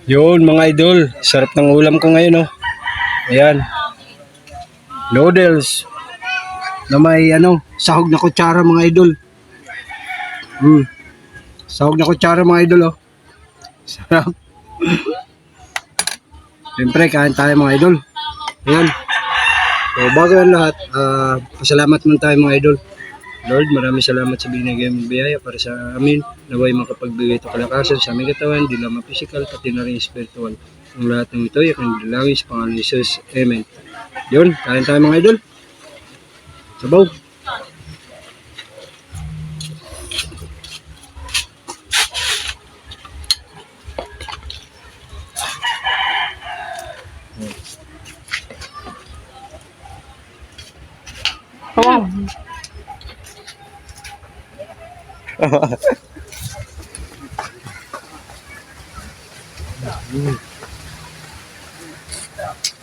Yun mga idol, sarap ng ulam ko ngayon, oh. Ayan. Noodles na may sahog na kutsara mga idol. Sahog na kutsara mga idol, oh. Sarap. Siyempre, kain tayo mga idol. Ayan. So, bago ang lahat, pasalamat muna tayo mga idol. Lord, maraming salamat sa binigay mong biyaya para sa amin. Naway makapagbigay ito kalakasan sa aming katawan, di lamang physical, pati na rin spiritual. Ang lahat ng ito, yakin dalangin sa pangalan ni Jesus. Amen. Yun, kain tayo mga idol. Sabaw.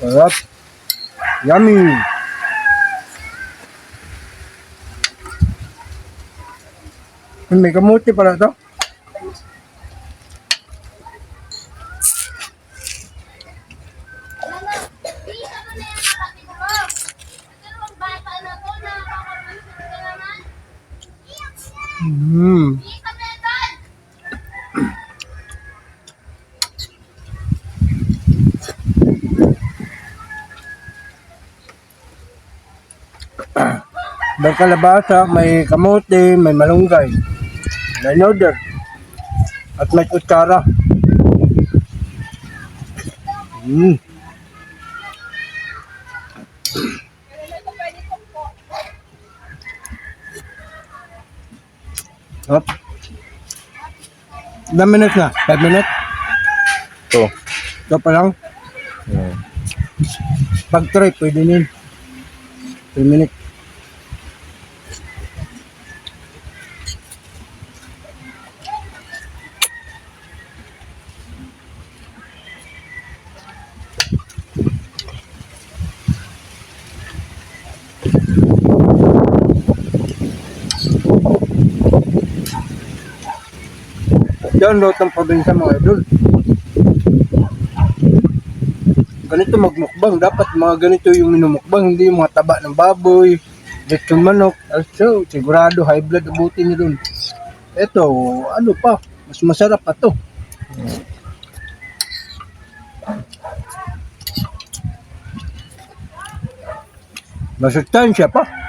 Sarap. Yummy. May kamuti pala ito. May kalabasa, may kamote, may malunggay, may noodle, at may kutsara. Hop. Ilang minutes na? 5 minutes? Ito pa lang? Pag try, pwede din. 3 minutes. Yan, lot ng probinsya mga idol. Ganito magmukbang. Dapat mga ganito yung minumukbang. Hindi yung mga taba ng baboy, lechon manok. Also, sigurado high blood abutin nyo dun. Ito, ano pa, mas masarap pa to. Masustansya pa.